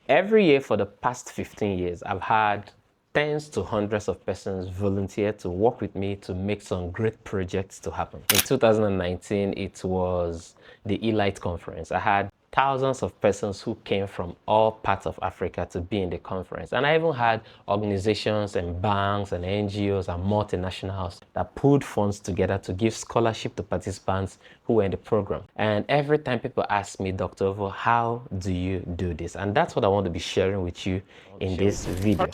Every year for the past 15 years, I've had tens to hundreds of persons volunteer to work with me to make some great projects to happen. In 2019, it was the Elite Conference. I had thousands of persons who came from all parts of Africa to be in the conference. And I even had organizations and banks and NGOs and multinationals that pulled funds together to give scholarship to participants who were in the program. And every time people ask me, Dr. Ovo, how do you do this? And that's what I want to be sharing with you in this video.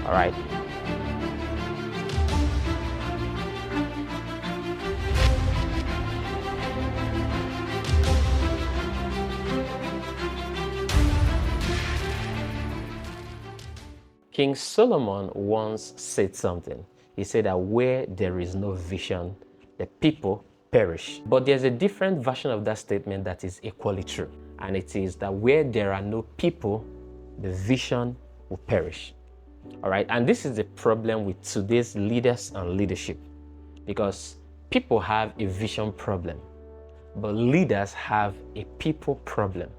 All right. King Solomon once said something. He said that where there is no vision, the people perish. But there's a different version of that statement that is equally true. And it is that where there are no people, the vision will perish. All right. And this is the problem with today's leaders and leadership, because people have a vision problem, but leaders have a people problem.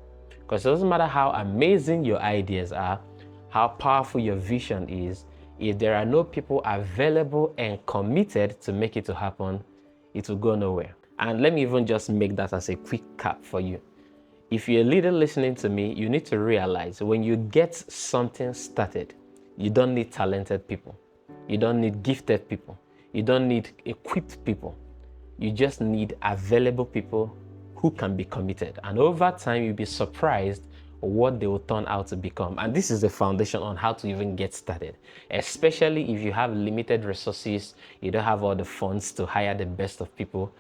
Because it doesn't matter how amazing your ideas are, how powerful your vision is, if there are no people available and committed to make it to happen, it will go nowhere. And let me even just make that as a quick cap for you. If you're a leader listening to me, you need to realize when you get something started, you don't need talented people. You don't need gifted people. You don't need equipped people. You just need available people who can be committed. And over time, you'll be surprised what they will turn out to become. And this is the foundation on how to even get started, especially if you have limited resources, you don't have all the funds to hire the best of people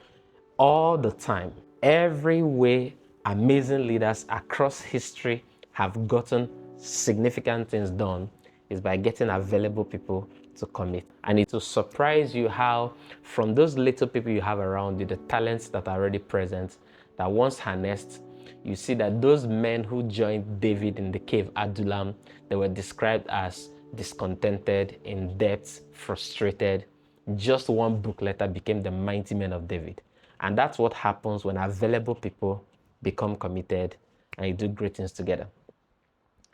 all the time. Every way amazing leaders across history have gotten significant things done is by getting available people to commit. And it will surprise you how from those little people you have around you, the talents that are already present, that once harnessed, you see that those men who joined David in the cave Adullam, they were described as discontented, in debt, frustrated. Just one book later became the mighty men of David. And that's what happens when available people become committed and you do great things together.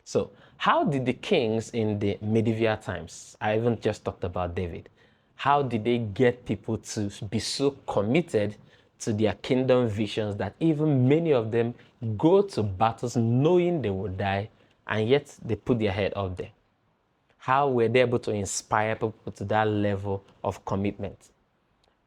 So how did the kings in the medieval times, I even just talked about David, how did they get people to be so committed to their kingdom visions that even many of them go to battles knowing they will die, and yet they put their head up there? How were they able to inspire people to that level of commitment?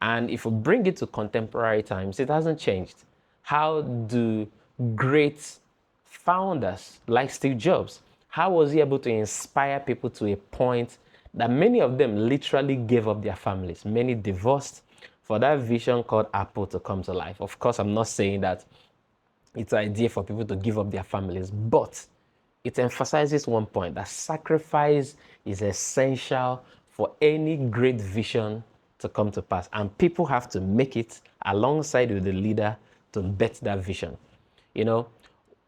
And if we bring it to contemporary times, it hasn't changed. How do great founders like Steve Jobs, how was he able to inspire people to a point that many of them literally gave up their families? Many divorced for that vision called Apple to come to life. Of course, I'm not saying that it's an idea for people to give up their families, but it emphasizes one point, that sacrifice is essential for any great vision to come to pass. And people have to make it alongside with the leader to bet that vision. You know,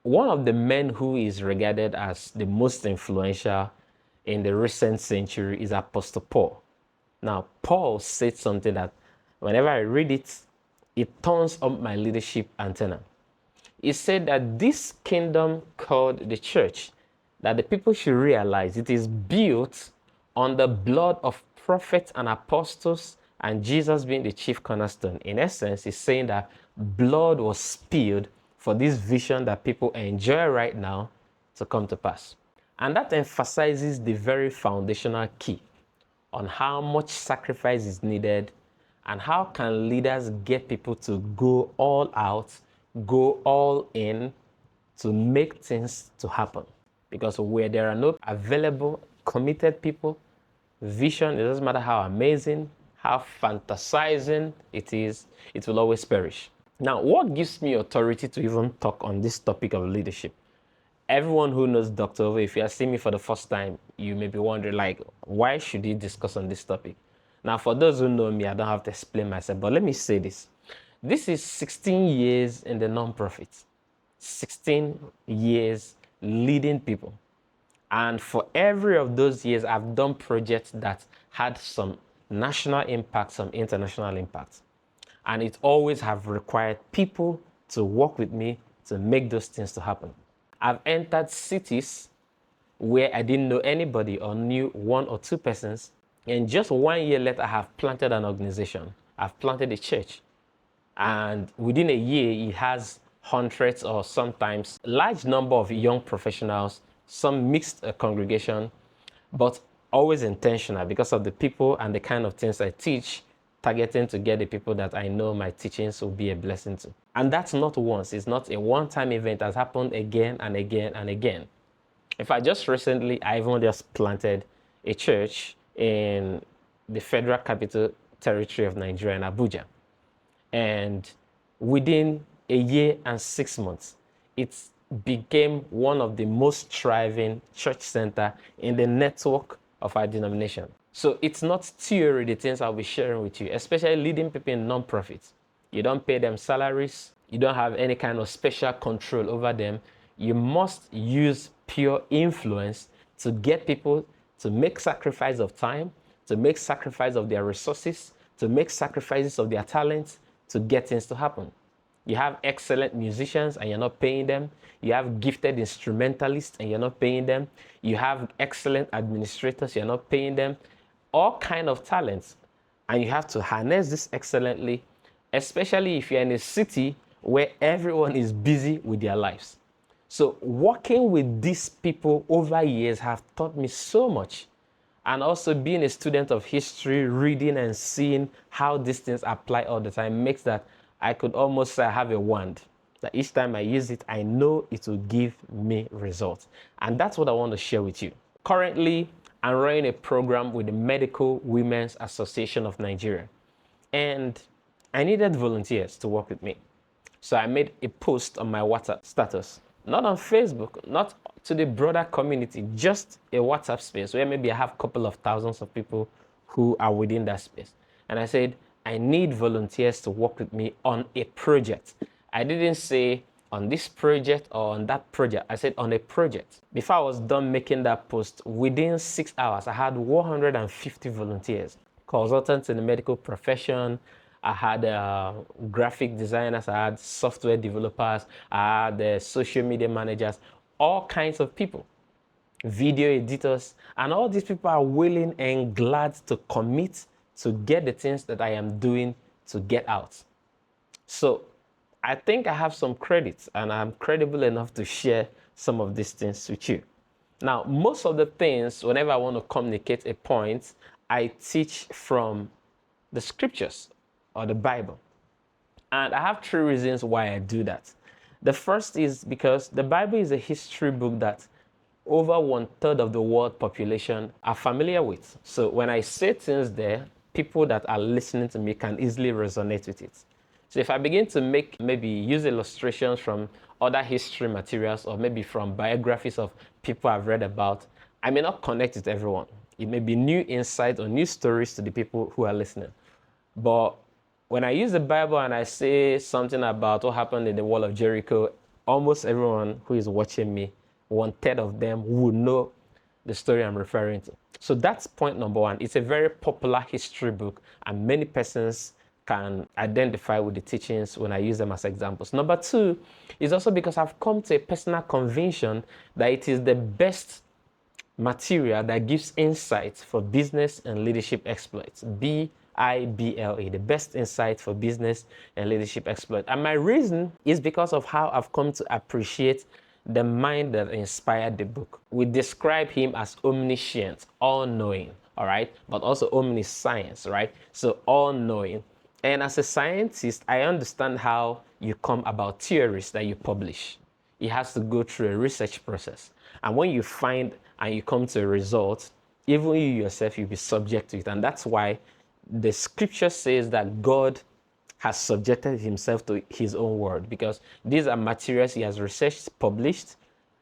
one of the men who is regarded as the most influential in the recent century is Apostle Paul. Now, Paul said something that whenever I read it, it turns up my leadership antenna. He said that this kingdom called the church, that the people should realize it is built on the blood of prophets and apostles, and Jesus being the chief cornerstone. In essence, he's saying that blood was spilled for this vision that people enjoy right now to come to pass. And that emphasizes the very foundational key on how much sacrifice is needed and how can leaders get people to go all out, go all in to make things to happen. Because where there are no available, committed people, vision, it doesn't matter how amazing, how fantasizing it is, it will always perish. Now, what gives me authority to even talk on this topic of leadership? Everyone who knows Dr. Ove, if you are seeing me for the first time, you may be wondering, like, why should he discuss on this topic? Now, for those who know me, I don't have to explain myself, but let me say this. This is 16 years in the nonprofit, 16 years leading people. And for every of those years, I've done projects that had some national impact, some international impact. And it always have required people to work with me to make those things to happen. I've entered cities where I didn't know anybody or knew one or two persons. And just 1 year later, I have planted an organization. I've planted a church. And within a year, it has hundreds or sometimes large number of young professionals, some mixed congregation, but always intentional because of the people and the kind of things I teach, targeting to get the people that I know my teachings will be a blessing to. And that's not once. It's not a one-time event. It has happened again and again and again. In fact, just recently, I even just planted a church in the Federal Capital Territory of Nigeria in Abuja. And within a year and 6 months, it became one of the most thriving church center in the network of our denomination. So it's not theory, the things I'll be sharing with you, especially leading people in non-profits. You don't pay them salaries. You don't have any kind of special control over them. You must use pure influence to get people to make sacrifice of time, to make sacrifice of their resources, to make sacrifices of their talents, to get things to happen. You have excellent musicians and you're not paying them. You have gifted instrumentalists and you're not paying them. You have excellent administrators, you're not paying them. All kind of talents. And you have to harness this excellently, especially if you're in a city where everyone is busy with their lives. So working with these people over years have taught me so much. And also being a student of history, reading and seeing how these things apply all the time makes that I could almost have a wand. That each time I use it, I know it will give me results. And that's what I want to share with you. Currently, I'm running a program with the Medical Women's Association of Nigeria. And I needed volunteers to work with me. So I made a post on my WhatsApp status, not on Facebook, not to the broader community, just a WhatsApp space where maybe I have a couple of thousands of people who are within that space. And I said, I need volunteers to work with me on a project. I didn't say on this project or on that project. I said on a project. Before I was done making that post, within 6 hours, I had 150 volunteers, consultants in the medical profession. I had graphic designers, I had software developers, I had social media managers, all kinds of people, video editors, and all these people are willing and glad to commit to get the things that I am doing to get out. So I think I have some credits and I'm credible enough to share some of these things with you. Now, most of the things, whenever I want to communicate a point, I teach from the scriptures or the Bible. And I have 3 reasons why I do that. The first is because the Bible is a history book that over 1/3 of the world population are familiar with. So when I say things there, people that are listening to me can easily resonate with it. So if I begin to maybe use illustrations from other history materials or maybe from biographies of people I've read about, I may not connect with everyone. It may be new insights or new stories to the people who are listening. But when I use the Bible and I say something about what happened in the wall of Jericho, almost everyone who is watching me, 1/3 of them would know the story I'm referring to. So that's point number 1. It's a very popular history book and many persons can identify with the teachings when I use them as examples. Number 2 is also because I've come to a personal conviction that it is the best material that gives insights for business and leadership exploits. BIBLE, the best insight for business and leadership exploit. And my reason is because of how I've come to appreciate the mind that inspired the book. We describe him as omniscient, all-knowing, all right? But also omniscience, right? So all-knowing. And as a scientist, I understand how you come about theories that you publish. It has to go through a research process. And when you find and you come to a result, even you yourself, you'll be subject to it. And that's why the scripture says that God has subjected himself to his own word, because these are materials he has researched, published,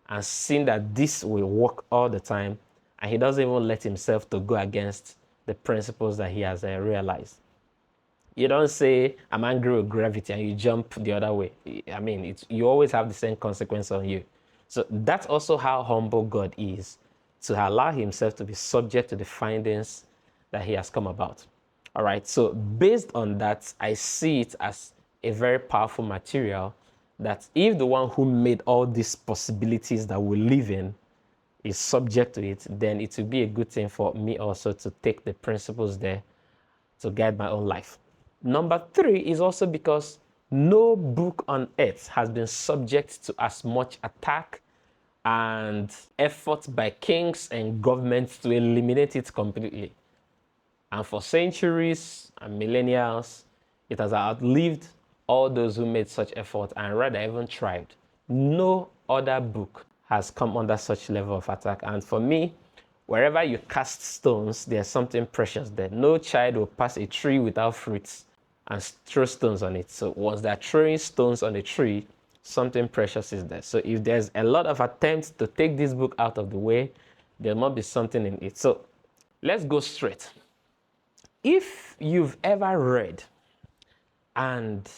and seen that this will work all the time. And he doesn't even let himself to go against the principles that he has realized. You don't say, I'm angry with gravity, and you jump the other way. I mean, you always have the same consequence on you. So that's also how humble God is, to allow himself to be subject to the findings that he has come about. All right, so based on that, I see it as a very powerful material that if the one who made all these possibilities that we live in is subject to it, then it will be a good thing for me also to take the principles there to guide my own life. Number 3 is also because no book on earth has been subject to as much attack and effort by kings and governments to eliminate it completely. And for centuries and millennia, it has outlived all those who made such effort and rather even tried. No other book has come under such level of attack. And for me, wherever you cast stones, there's something precious there. No child will pass a tree without fruits and throw stones on it. So once they're throwing stones on a tree, something precious is there. So if there's a lot of attempts to take this book out of the way, there must be something in it. So let's go straight. If you've ever read, and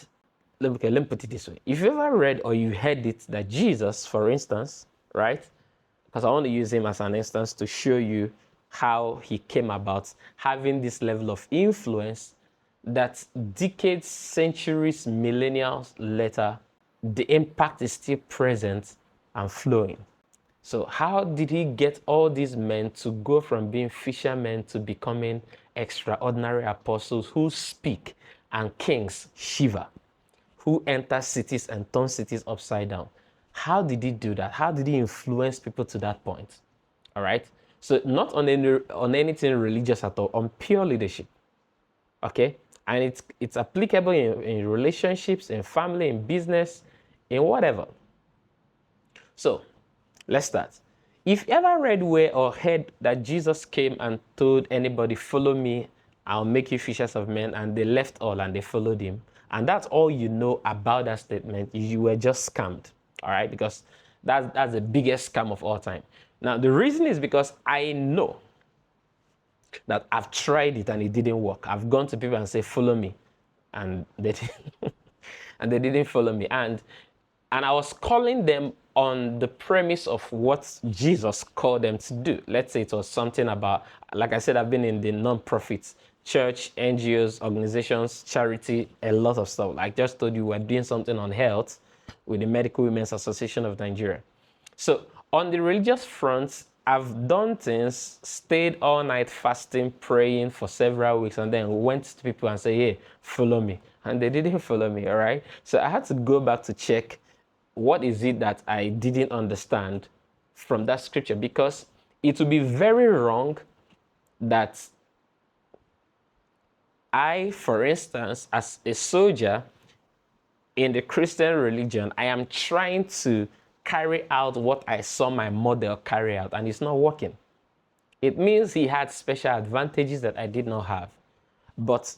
let me put it this way. If you've ever read or you heard it that Jesus, for instance, right? Because I want to use him as an instance to show you how he came about having this level of influence that decades, centuries, millennia later, the impact is still present and flowing. So how did he get all these men to go from being fishermen to becoming extraordinary apostles who speak and kings shiver, who enter cities and turn cities upside down? How did he do that? How did he influence people to that point? All right. So not on anything religious at all, on pure leadership. Okay. And it's applicable in relationships, in family, in business, in whatever. So let's start. If you ever read where or heard that Jesus came and told anybody, follow me, I'll make you fishers of men, and they left all and they followed him, and that's all you know about that statement, you were just scammed. All right, because that's the biggest scam of all time. Now, the reason is because I know that I've tried it and it didn't work. I've gone to people and say, follow me, and they didn't, and they didn't follow me. And I was calling them on the premise of what Jesus called them to do. Let's say it was something about, like I said, I've been in the non-profits, church, NGOs, organizations, charity, a lot of stuff. Like I just told you, we're doing something on health with the Medical Women's Association of Nigeria. So on the religious front, I've done things, stayed all night fasting, praying for several weeks, and then went to people and say, hey, follow me. And they didn't follow me, all right? So I had to go back to check what is it that I didn't understand from that scripture, because it would be very wrong that I, for instance, as a soldier in the Christian religion, I am trying to carry out what I saw my model carry out, and it's not working. It means he had special advantages that I did not have. But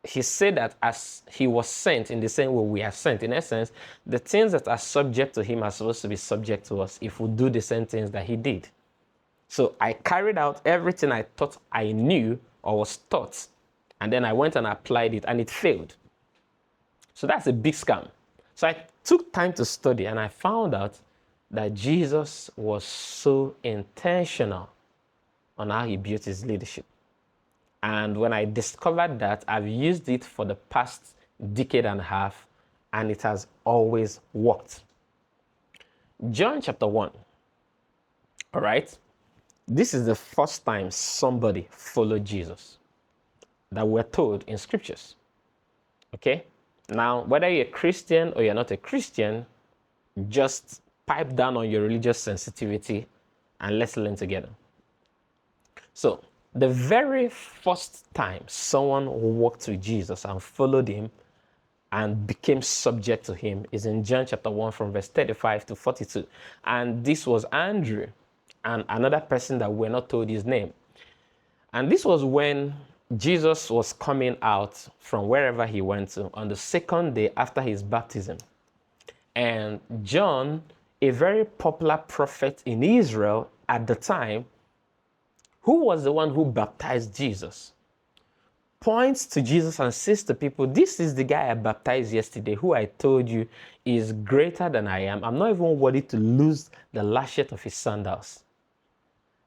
he said that as he was sent in the same way we are sent, in essence, the things that are subject to him are supposed to be subject to us if we do the same things that he did. So I carried out everything I thought I knew or was taught, and then I went and applied it, and it failed. So that's a big scam. So I took time to study, and I found out that Jesus was so intentional on how he built his leadership. And when I discovered that, I've used it for the past decade and a half, and it has always worked. John chapter 1. All right. This is the first time somebody followed Jesus that we're told in scriptures. Okay. Now, whether you're a Christian or you're not a Christian, just pipe down on your religious sensitivity and let's learn together. So, the very first time someone walked with Jesus and followed him and became subject to him is in John chapter 1 from verse 35 to 42. And this was Andrew and another person that we're not told his name. And this was when Jesus was coming out from wherever he went to on the second day after his baptism. And John, a very popular prophet in Israel at the time, who was the one who baptized Jesus, points to Jesus and says to people, this is the guy I baptized yesterday, who I told you is greater than I am. I'm not even worthy to lose the lashet of his sandals.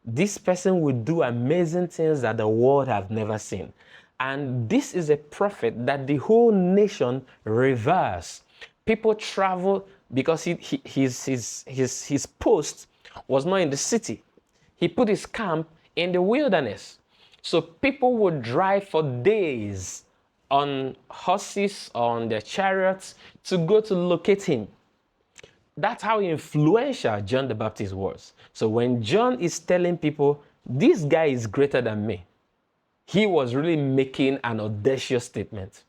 This person will do amazing things that the world have never seen. And this is a prophet that the whole nation reveres. People travel because his post was not in the city. He put his camp in the wilderness. So people would drive for days on horses, on their chariots, to go to locate him. That's how influential John the Baptist was. So when John is telling people, this guy is greater than me, he was really making an audacious statement.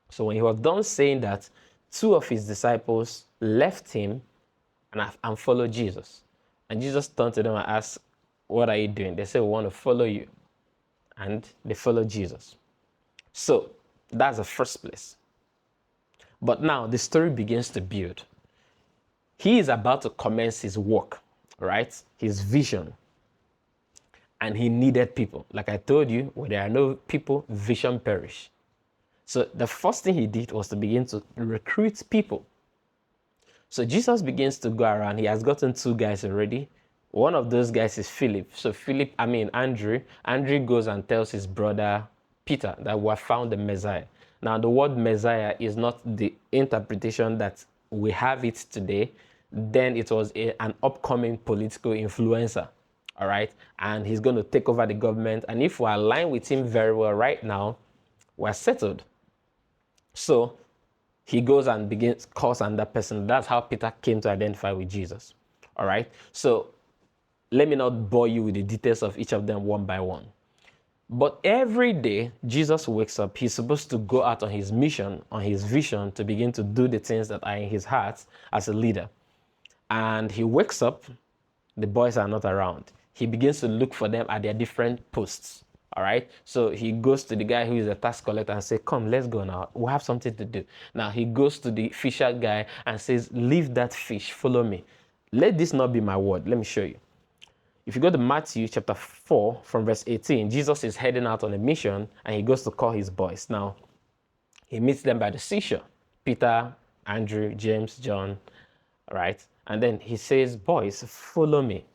So when he was done saying that, two of his disciples left him and followed Jesus. And Jesus turned to them and asked, what are you doing? They said, we want to follow you. And they followed Jesus. So that's the first place. But now the story begins to build. He is about to commence his work, right? His vision. And he needed people. Like I told you, where there are no people, vision perish. So the first thing he did was to begin to recruit people. So Jesus begins to go around. He has gotten two guys already. One of those guys is Philip. So Andrew. Andrew goes and tells his brother Peter that we have found the Messiah. Now, the word Messiah is not the interpretation that we have it today. Then it was an upcoming political influencer. All right. And he's going to take over the government. And if we align with him very well right now, we're settled. So he goes and calls on that person. That's how Peter came to identify with Jesus. All right. So let me not bore you with the details of each of them one by one. But every day Jesus wakes up, he's supposed to go out on his mission, on his vision, to begin to do the things that are in his heart as a leader. And he wakes up, the boys are not around. He begins to look for them at their different posts. All right. So he goes to the guy who is a tax collector and says, come, let's go now. We have something to do. Now he goes to the fisher guy and says, leave that fish, follow me. Let this not be my word. Let me show you. If you go to Matthew chapter 4 from verse 18, Jesus is heading out on a mission and he goes to call his boys. Now, he meets them by the seashore. Peter, Andrew, James, John, all right? And then he says, boys, follow me.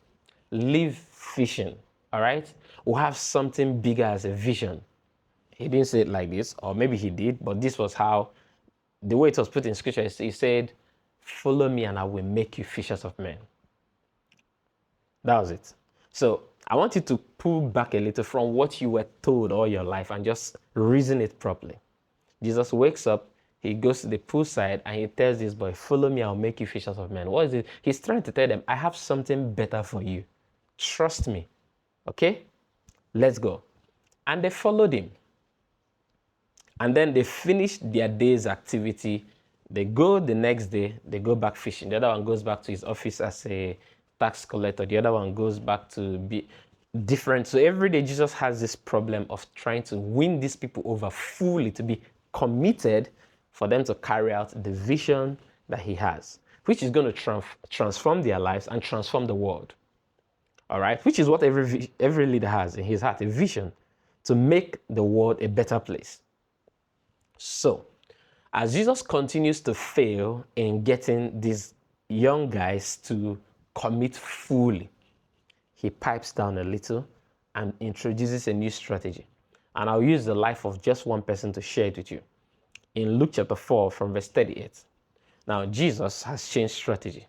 Leave fishing, all right? We'll have something bigger as a vision. He didn't say it like this, or maybe he did, but this was how, the way it was put in scripture, he said, follow me and I will make you fishers of men. That was it. So I want you to pull back a little from what you were told all your life and just reason it properly. Jesus wakes up, he goes to the poolside and he tells this boy, follow me, I'll make you fishers of men. What is it? He's trying to tell them, I have something better for you. Trust me. Okay? Let's go. And they followed him. And then they finished their day's activity. They go the next day, they go back fishing. The other one goes back to his office as a tax collector. The other one goes back to be different. So every day Jesus has this problem of trying to win these people over fully, to be committed for them to carry out the vision that he has, which is going to transform their lives and transform the world. All right, which is what every leader has in his heart, a vision to make the world a better place. So as Jesus continues to fail in getting these young guys to commit fully, he pipes down a little and introduces a new strategy. And I'll use the life of just one person to share it with you. In Luke chapter 4 from verse 38. Now, Jesus has changed strategy.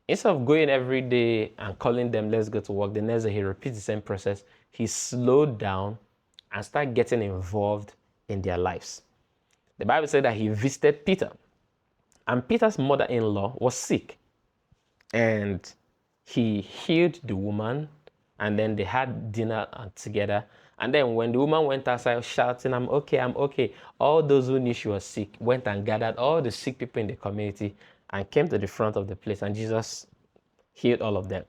Instead of going every day and calling them, let's go to work, the next day he repeats the same process. He slowed down and started getting involved in their lives. The Bible said that he visited Peter. And Peter's mother-in-law was sick. And he healed the woman, and then they had dinner together. And then when the woman went outside shouting, I'm okay, all those who knew she was sick went and gathered all the sick people in the community and came to the front of the place, and Jesus healed all of them.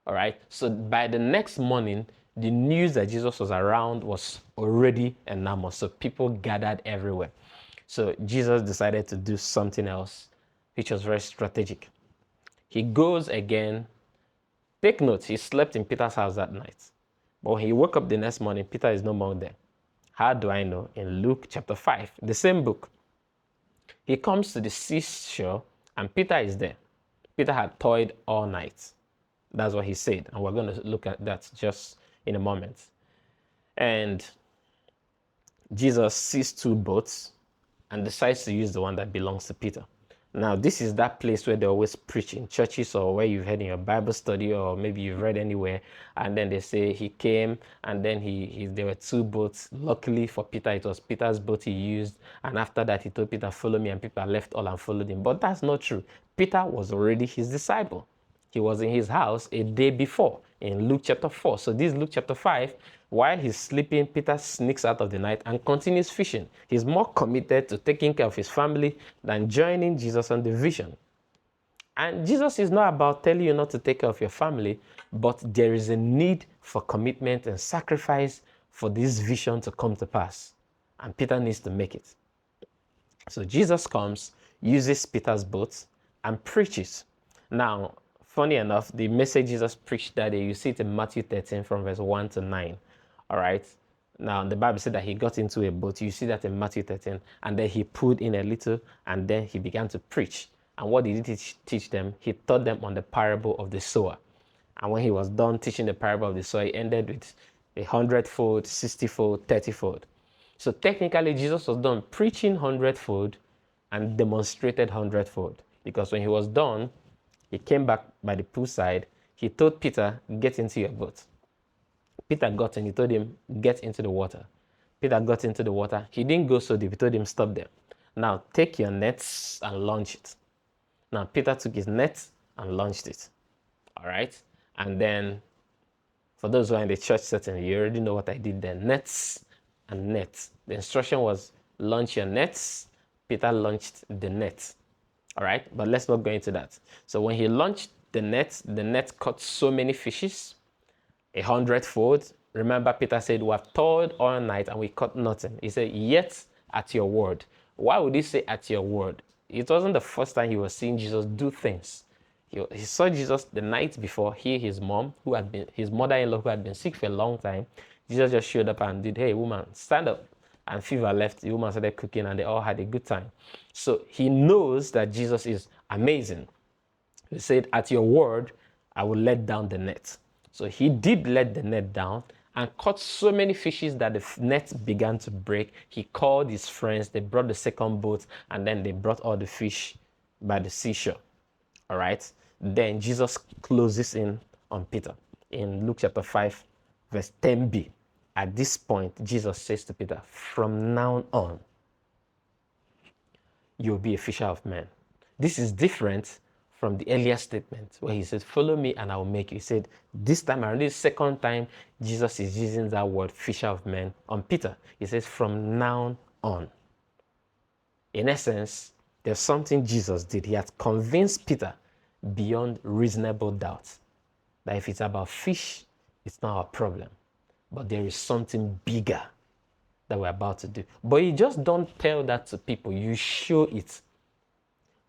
All right. So by the next morning, the news that Jesus was around was already enormous. So people gathered everywhere. So Jesus decided to do something else, which was very strategic. He goes again. Take note, he slept in Peter's house that night. But when he woke up the next morning, Peter is no more there. How do I know? In Luke chapter 5, the same book. He comes to the seashore and Peter is there. Peter had toiled all night. That's what he said. And we're going to look at that just in a moment. And Jesus sees two boats and decides to use the one that belongs to Peter. Now, this is that place where they always preach in churches or where you've heard in your Bible study or maybe you've read anywhere. And then they say he came and then there were two boats. Luckily for Peter, it was Peter's boat he used. And after that, he told Peter, follow me. And Peter left all and followed him. But that's not true. Peter was already his disciple. He was in his house a day before in Luke chapter 4. So this is Luke chapter 5. While he's sleeping, Peter sneaks out of the night and continues fishing. He's more committed to taking care of his family than joining Jesus on the vision. And Jesus is not about telling you not to take care of your family, but there is a need for commitment and sacrifice for this vision to come to pass. And Peter needs to make it. So Jesus comes, uses Peter's boat, and preaches. Now, funny enough, the message Jesus preached that day, you see it in Matthew 13 from verse 1 to 9. All right. Now, the Bible said that he got into a boat. You see that in Matthew 13. And then he pulled in a little and then he began to preach. And what did he teach them? He taught them on the parable of the sower. And when he was done teaching the parable of the sower, he ended with 100-fold, 60-fold, 30-fold. So technically, Jesus was done preaching 100-fold and demonstrated 100-fold. Because when he was done, he came back by the poolside. He told Peter, get into your boat. Peter got in. He told him, get into the water. Peter got into the water. He didn't go so deep. He told him, stop there. Now, take your nets and launch it. Now, Peter took his net and launched it. All right? And then, for those who are in the church setting, you already know what I did there. Nets and nets. The instruction was, launch your nets. Peter launched the net. All right? But let's not go into that. So when he launched the net caught so many fishes, 100-fold. Remember, Peter said, we have toiled all night and we caught nothing. He said, yet at your word. Why would he say at your word? It wasn't the first time he was seeing Jesus do things. He saw Jesus the night before. His mom, his mother-in-law who had been sick for a long time. Jesus just showed up and did, hey, woman, stand up. And fever left. The woman started cooking and they all had a good time. So he knows that Jesus is amazing. He said, at your word, I will let down the net. So he did let the net down and caught so many fishes that the net began to break. He called his friends. They brought the second boat and then they brought all the fish by the seashore. All right. Then Jesus closes in on Peter in Luke chapter 5, verse 10b. At this point, Jesus says to Peter, from now on, you'll be a fisher of men. This is different from the earlier statement where he said, follow me and I will make you. He said, this time around, this second time, Jesus is using that word, fisher of men, on Peter. He says, from now on. In essence, there's something Jesus did. He had convinced Peter beyond reasonable doubt that if it's about fish, it's not a problem. But there is something bigger that we're about to do. But you just don't tell that to people. You show it.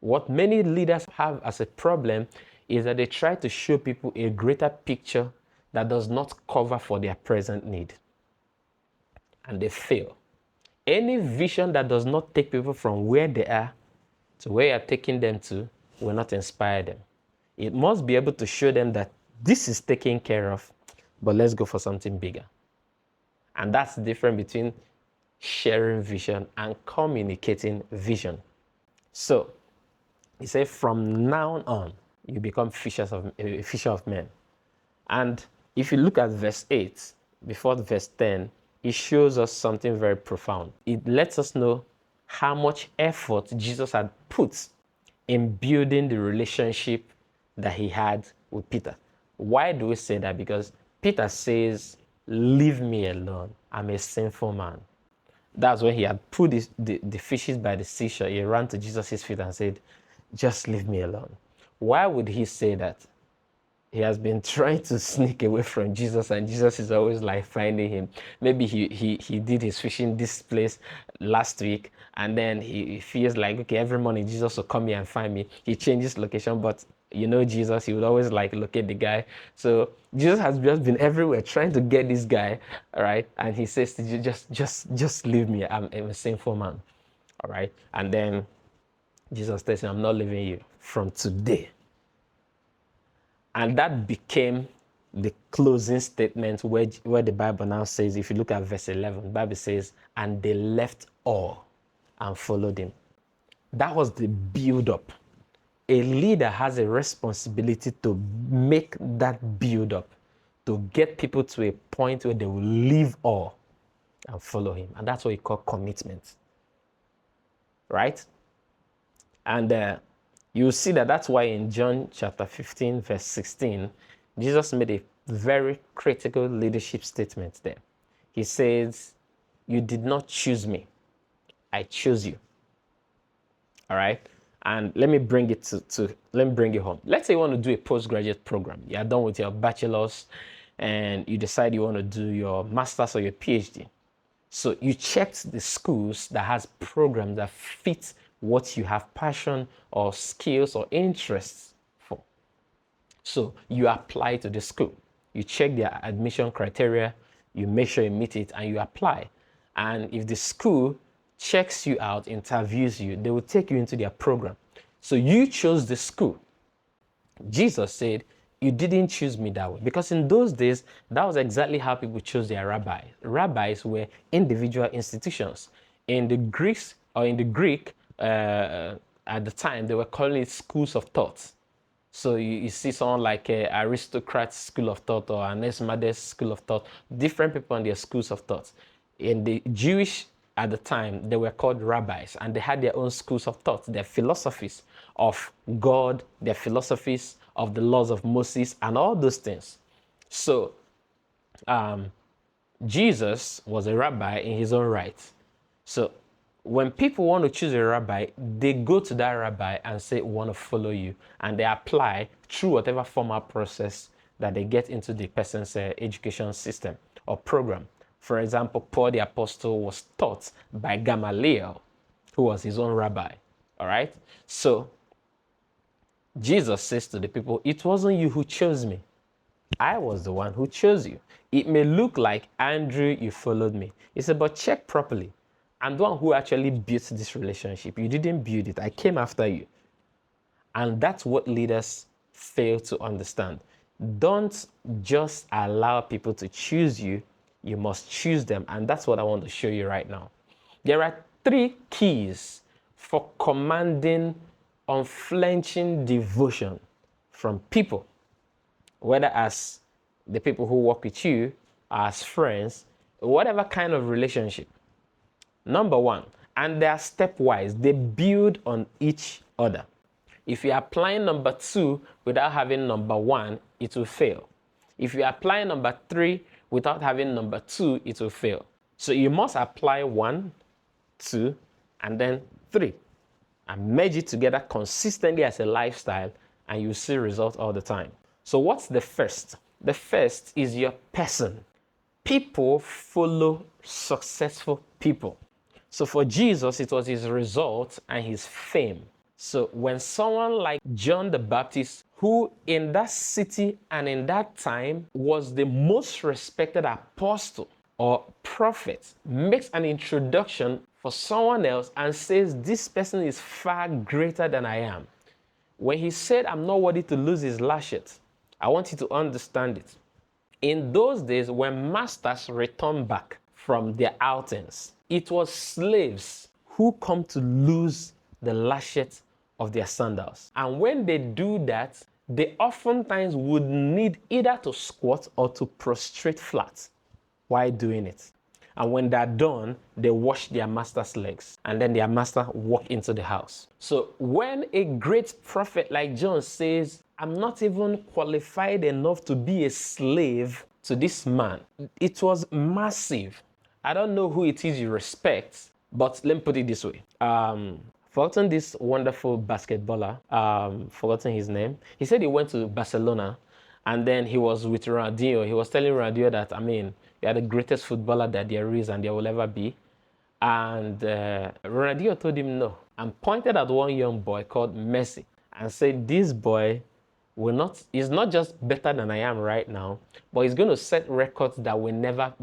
What many leaders have as a problem is that they try to show people a greater picture that does not cover for their present need. And they fail. Any vision that does not take people from where they are to where you're taking them to will not inspire them. It must be able to show them that this is taken care of, but let's go for something bigger. And that's the difference between sharing vision and communicating vision. So, he said, from now on, you become a fisher of men. And if you look at verse 8, before verse 10, it shows us something very profound. It lets us know how much effort Jesus had put in building the relationship that he had with Peter. Why do we say that? Because Peter says, leave me alone. I'm a sinful man. That's when he had put the fishes by the seashore. He ran to Jesus' feet and said, just leave me alone. Why would he say that? He has been trying to sneak away from Jesus and Jesus is always like finding him. Maybe he did his fishing this place last week and then he feels like, okay, every morning Jesus will come here and find me. He changes location, but you know Jesus, he would always like locate the guy. So Jesus has just been everywhere trying to get this guy, all right? And he says to you, just leave me. I'm a sinful man, all right? And then Jesus tells him, I'm not leaving you from today. And that became the closing statement where the Bible now says, if you look at verse 11, the Bible says, and they left all and followed him. That was the build-up. A leader has a responsibility to make that build-up, to get people to a point where they will leave all and follow him. And that's what we call commitment. Right? And you'll see that that's why in John chapter 15, verse 16, Jesus made a very critical leadership statement there. He says, "You did not choose me. I chose you." All right? And let me bring it home. Let's say you want to do a postgraduate program. You're done with your bachelor's and you decide you want to do your master's or your PhD. So you checked the schools that has programs that fit what you have passion or skills or interests for. So you apply to the school. You check their admission criteria, you make sure you meet it, and you apply. And if the school checks you out, interviews you, they will take you into their program. So you chose the school. Jesus said, "You didn't choose me that way." Because in those days, that was exactly how people chose their rabbis. Rabbis were individual institutions. In the Greek, at the time, they were calling it schools of thought. So you see someone like Aristocrat's school of thought or Anaximander school of thought, different people on their schools of thought. In the Jewish at the time, they were called rabbis, and they had their own schools of thought, their philosophies of God, their philosophies of the laws of Moses, and all those things. So Jesus was a rabbi in his own right. So when people want to choose a rabbi, they go to that rabbi and say, "We want to follow you." And they apply through whatever formal process that they get into the person's education system or program. For example, Paul the Apostle was taught by Gamaliel, who was his own rabbi. All right? So Jesus says to the people, "It wasn't you who chose me. I was the one who chose you. It may look like, Andrew, you followed me." He said, "But check properly. I'm the one who actually built this relationship. You didn't build it. I came after you." And that's what leaders fail to understand. Don't just allow people to choose you. You must choose them. And that's what I want to show you right now. There are 3 keys for commanding unflinching devotion from people, whether as the people who work with you, as friends, whatever kind of relationship. Number 1, and they are stepwise, they build on each other. If you are applying number 2 without having number 1, it will fail. If you apply number 3 without having number 2, it will fail. So you must apply 1, 2, and then 3. And merge it together consistently as a lifestyle, and you see results all the time. So what's the first? The first is your person. People follow successful people. So for Jesus, it was his result and his fame. So when someone like John the Baptist, who in that city and in that time was the most respected apostle or prophet, makes an introduction for someone else and says, "This person is far greater than I am." When he said, "I'm not worthy to lose his lashes," I want you to understand it. In those days, when masters returned back from their outings, it was slaves who come to lose the lashes of their sandals. And when they do that, they oftentimes would need either to squat or to prostrate flat while doing it. And when they're done, they wash their master's legs, and then their master walk into the house. So when a great prophet like John says, "I'm not even qualified enough to be a slave to this man," it was massive. I don't know who it is you respect, but let me put it this way. Forgotten this wonderful basketballer, forgotten his name. He said he went to Barcelona, and then he was with Ronaldinho. He was telling Ronaldinho that, you are the greatest footballer that there is and there will ever be. And Ronaldinho told him no, and pointed at one young boy called Messi and said, "This boy is not just better than I am right now, but he's going to set records that will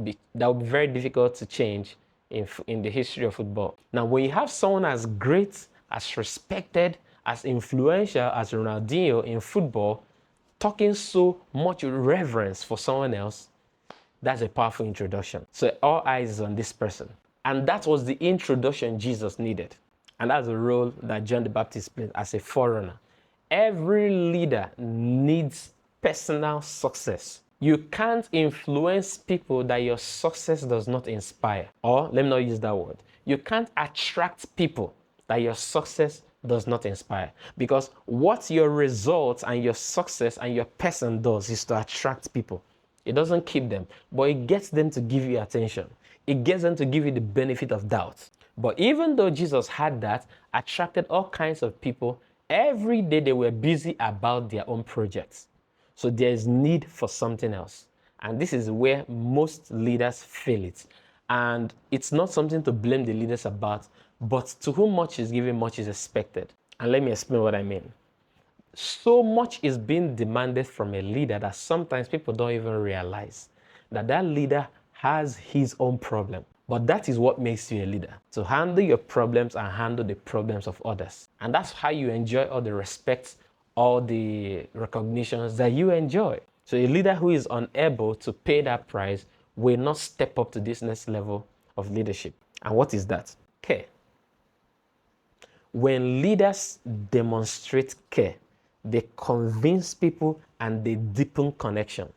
be very difficult to change in the history of football." Now, when you have someone as great, as respected, as influential as Ronaldinho in football, talking so much reverence for someone else, that's a powerful introduction. So all eyes is on this person. And that was the introduction Jesus needed. And that's the role that John the Baptist played as a forerunner. Every leader needs personal success. You can't influence people that your success does not inspire. Or, let me not use that word. You can't attract people that your success does not inspire. Because what your results and your success and your person does is to attract people. It doesn't keep them, but it gets them to give you attention. It gets them to give you the benefit of doubt. But even though Jesus had that, attracted all kinds of people, every day they were busy about their own projects. So there is need for something else. And this is where most leaders fail it. And it's not something to blame the leaders about, but to whom much is given, much is expected. And let me explain what I mean. So much is being demanded from a leader that sometimes people don't even realize that that leader has his own problem. But that is what makes you a leader, to handle your problems and handle the problems of others. And that's how you enjoy all the respect, all the recognitions that you enjoy. So a leader who is unable to pay that price will not step up to this next level of leadership. And what is that? Care. When leaders demonstrate care, they convince people and they deepen connection.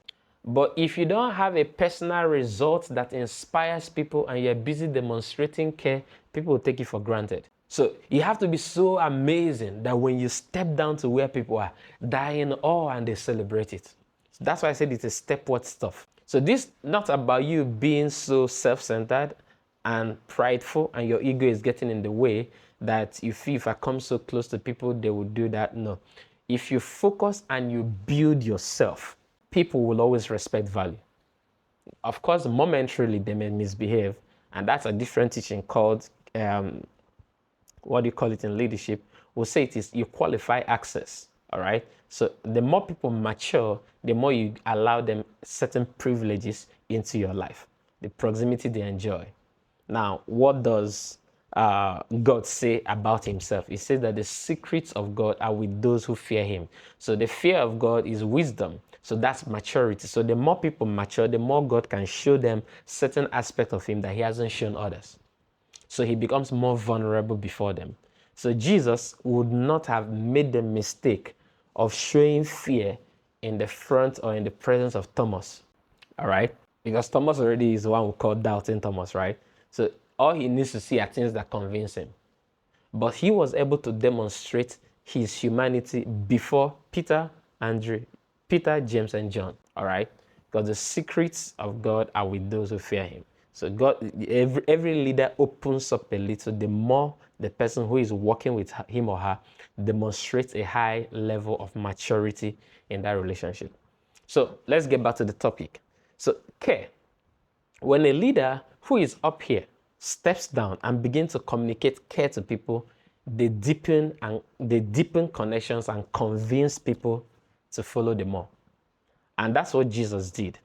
But if you don't have a personal result that inspires people and you're busy demonstrating care, people will take it for granted. So you have to be so amazing that when you step down to where people are, they're in awe and they celebrate it. So that's why I said it's a stepward stuff. So this not about you being so self-centered and prideful and your ego is getting in the way that you feel if I come so close to people, they will do that. No. If you focus and you build yourself, people will always respect value. Of course, momentarily they may misbehave, and that's a different teaching called, what do you call it in leadership? We'll say it is you qualify access, all right? So the more people mature, the more you allow them certain privileges into your life, the proximity they enjoy. Now, what does God say about himself? He says that the secrets of God are with those who fear him. So the fear of God is wisdom. So that's maturity. So the more people mature, the more God can show them certain aspects of him that he hasn't shown others. So he becomes more vulnerable before them. So Jesus would not have made the mistake of showing fear in the front or in the presence of Thomas. All right? Because Thomas already is the one we call doubting Thomas, right? So all he needs to see are things that convince him. But he was able to demonstrate his humanity before Peter, James, and John. All right? Because the secrets of God are with those who fear him. So God, every leader opens up a little, the more the person who is working with him or her demonstrates a high level of maturity in that relationship. So let's get back to the topic. So care. When a leader who is up here steps down and begins to communicate care to people, they deepen connections and convince people to follow them more. And that's what Jesus did.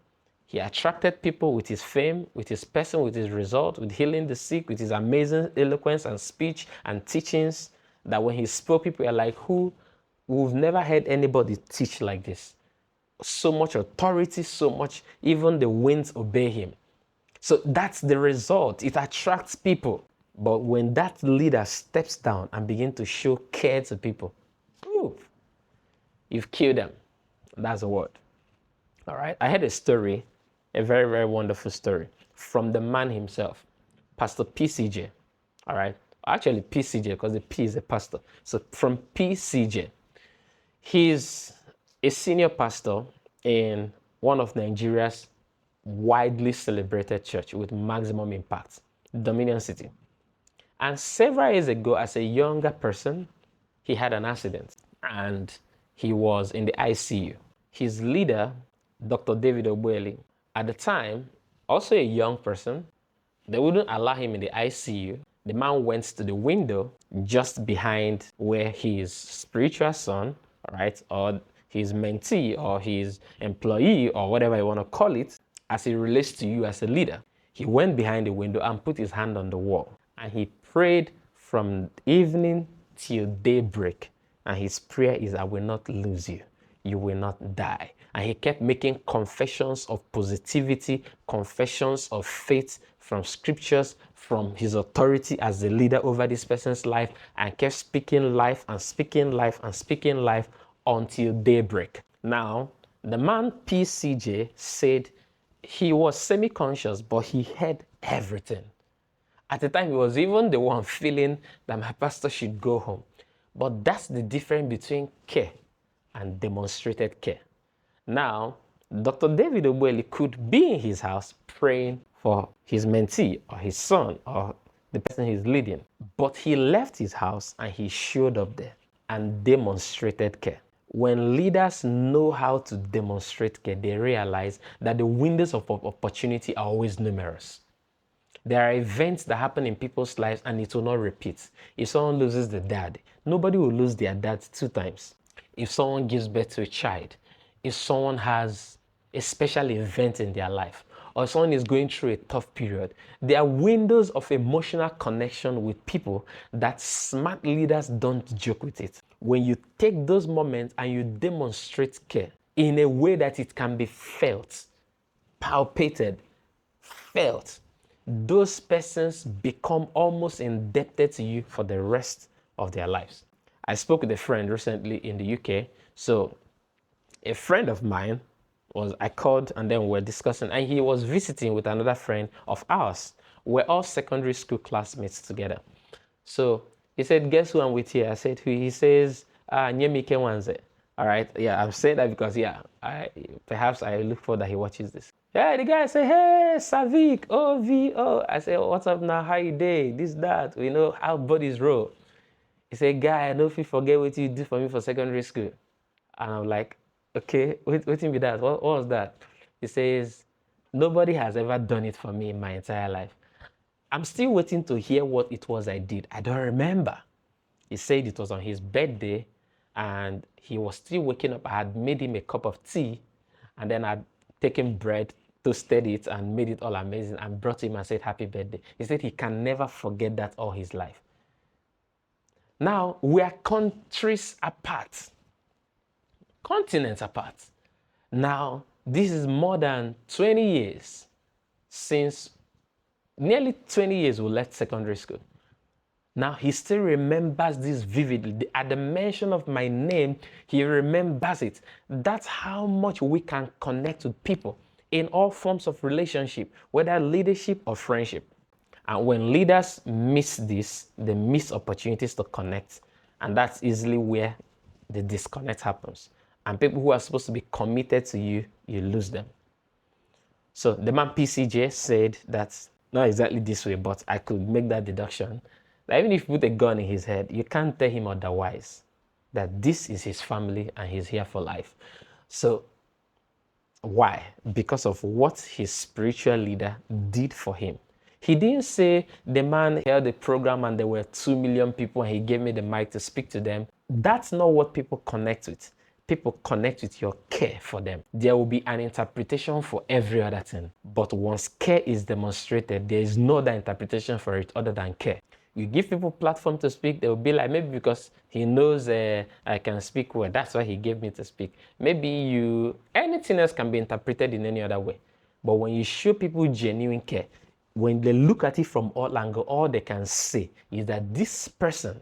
He attracted people with his fame, with his person, with his result, with healing the sick, with his amazing eloquence and speech and teachings, that when he spoke, people are like, we've never heard anybody teach like this. So much authority, so much, even the winds obey him. So that's the result. It attracts people. But when that leader steps down and begins to show care to people, you've killed them. That's the word. All right. I heard a story, a very, very wonderful story from the man himself, Pastor PCJ. All right. Actually, PCJ, because the P is a pastor. So from PCJ, he's a senior pastor in one of Nigeria's widely celebrated church with maximum impact, Dominion City. And several years ago, as a younger person, he had an accident and he was in the ICU. His leader, Dr. David Obueli, at the time, also a young person, they wouldn't allow him in the ICU. The man went to the window just behind where his spiritual son, right, or his mentee or his employee or whatever you want to call it, as it relates to you as a leader. He went behind the window and put his hand on the wall. And he prayed from evening till daybreak. And his prayer is, I will not lose you. you will not die. And he kept making confessions of positivity, confessions of faith from scriptures, from his authority as the leader over this person's life, and kept speaking life and speaking life and speaking life until daybreak. Now, the man PCJ said he was semi-conscious, but he heard everything. At the time, he was even the one feeling that my pastor should go home. But that's the difference between care and demonstrated care. Now, Dr. David Obueli could be in his house praying for his mentee or his son or the person he's leading. But he left his house and he showed up there and demonstrated care. When leaders know how to demonstrate care, they realize that the windows of opportunity are always numerous. There are events that happen in people's lives and it will not repeat. If someone loses the dad, nobody will lose their dad 2 times. If someone gives birth to a child, if someone has a special event in their life, or someone is going through a tough period, there are windows of emotional connection with people that smart leaders don't joke with it. When you take those moments and you demonstrate care in a way that it can be felt, palpated, felt, those persons become almost indebted to you for the rest of their lives. I spoke with a friend recently in the UK. So a friend of mine I called and then we were discussing, and he was visiting with another friend of ours. We're all secondary school classmates together. So he said, guess who I'm with here? I said, who? He says, Nyemike Wanze. All right. Yeah, I'm saying that because, perhaps I look for that he watches this. Yeah, the guy said, hey, Savik, OVO. I said, what's up now? How you doing? This, that. We know how bodies roll. He said, guy, I know if you forget what you did for me for secondary school. And I'm like, okay, wait be that. What was that? He says, nobody has ever done it for me in my entire life. I'm still waiting to hear what it was I did. I don't remember. He said it was on his birthday and he was still waking up. I had made him a cup of tea and then I'd taken bread, toasted it and made it all amazing and brought him and said, happy birthday. He said he can never forget that all his life. Now, we are countries apart, continents apart. Now, this is more than 20 years since, nearly 20 years we left secondary school. Now, he still remembers this vividly. At the mention of my name, he remembers it. That's how much we can connect with people in all forms of relationship, whether leadership or friendship. And when leaders miss this, they miss opportunities to connect. And that's easily where the disconnect happens. And people who are supposed to be committed to you, you lose them. So the man PCJ said that, not exactly this way, but I could make that deduction, that even if you put a gun in his head, you can't tell him otherwise, that this is his family and he's here for life. So why? Because of what his spiritual leader did for him. He didn't say the man held a program and there were 2 million people and he gave me the mic to speak to them. That's not what people connect with. People connect with your care for them. There will be an interpretation for every other thing. But once care is demonstrated, there is no other interpretation for it other than care. You give people platform to speak, they will be like, maybe because he knows I can speak well, that's why he gave me to speak. Maybe anything else can be interpreted in any other way. But when you show people genuine care, when they look at it from all angles, all they can say is that this person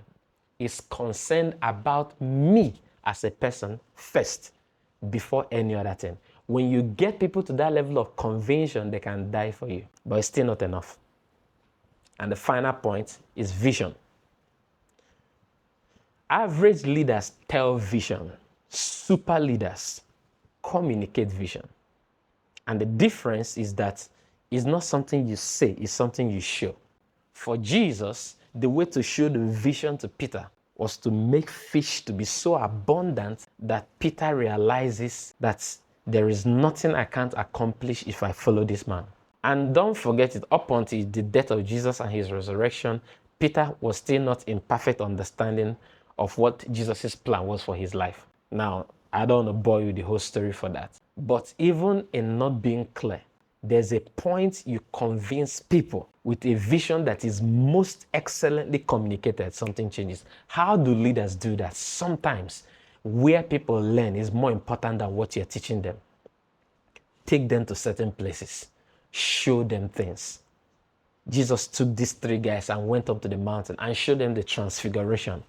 is concerned about me as a person first, before any other thing. When you get people to that level of conviction, they can die for you. But it's still not enough. And the final point is vision. Average leaders tell vision. Super leaders communicate vision. And the difference is that it's not something you say, it's something you show. For Jesus, the way to show the vision to Peter was to make fish to be so abundant that Peter realizes that there is nothing I can't accomplish if I follow this man. And don't forget it, up until the death of Jesus and his resurrection, Peter was still not in perfect understanding of what Jesus' plan was for his life. Now, I don't want to bore you with the whole story for that. But even in not being clear, there's a point you convince people with a vision that is most excellently communicated, something changes. How do leaders do that? Sometimes Where people learn is more important than what you're teaching them. Take them to certain places. Show them things. Jesus took these 3 guys and went up to the mountain and showed them the transfiguration.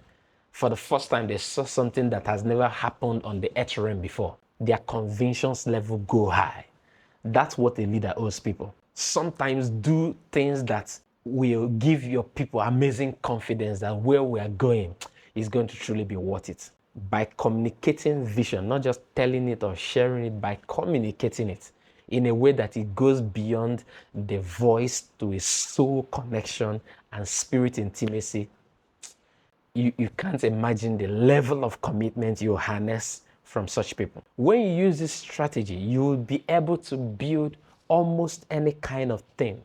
For the first time, they saw something that has never happened on the earth realm before. Their convictions level go high. That's what a leader owes people. Sometimes do things that will give your people amazing confidence that where we are going is going to truly be worth it. By communicating vision, not just telling it or sharing it, by communicating it in a way that it goes beyond the voice to a soul connection and spirit intimacy, you can't imagine the level of commitment you harness from such people. When you use this strategy, you will be able to build almost any kind of thing,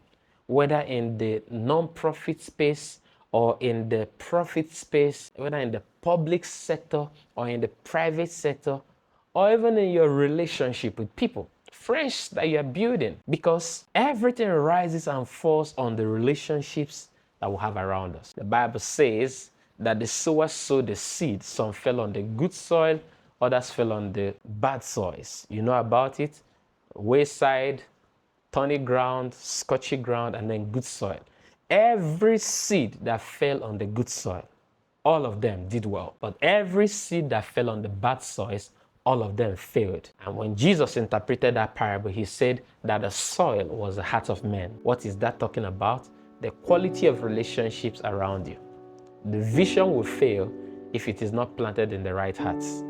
whether in the non-profit space or in the profit space, whether in the public sector or in the private sector, or even in your relationship with people, friends that you're building, because everything rises and falls on the relationships that we have around us. The Bible says that the sower sowed the seed. Some fell on the good soil, others fell on the bad soils. You know about it. Wayside, thorny ground, scorchy ground, and then good soil. Every seed that fell on the good soil, all of them did well. But every seed that fell on the bad soils, all of them failed. And when Jesus interpreted that parable, he said that the soil was the heart of man. What is that talking about? The quality of relationships around you. The vision will fail if it is not planted in the right hearts.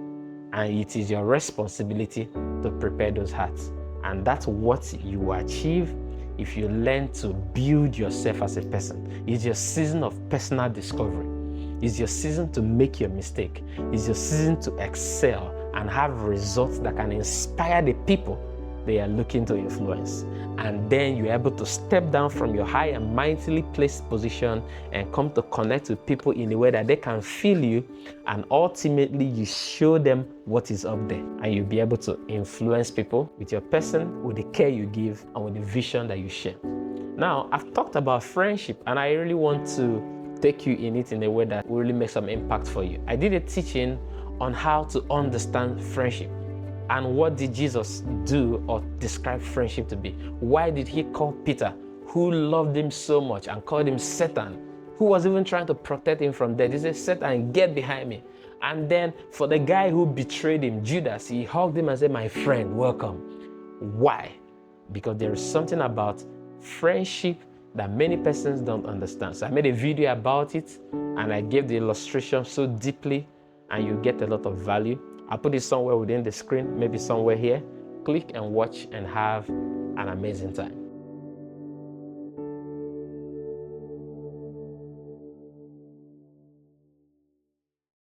And it is your responsibility to prepare those hearts. And that's what you achieve if you learn to build yourself as a person. It's your season of personal discovery. It's your season to make your mistake. It's your season to excel and have results that can inspire the people they are looking to influence. And then you're able to step down from your high and mightily placed position and come to connect with people in a way that they can feel you, and ultimately you show them what is up there, and you'll be able to influence people with your person, with the care you give, and with the vision that you share. Now, I've talked about friendship, and I really want to take you in it in a way that will really make some impact for you. I did a teaching on how to understand friendship. And what did Jesus do or describe friendship to be? Why did he call Peter, who loved him so much, and called him Satan, who was even trying to protect him from death? He said, Satan, get behind me. And then for the guy who betrayed him, Judas, he hugged him and said, my friend, welcome. Why? Because there is something about friendship that many persons don't understand. So I made a video about it, and I gave the illustration so deeply, and you get a lot of value. I'll put it somewhere within the screen, maybe somewhere here. Click and watch and have an amazing time.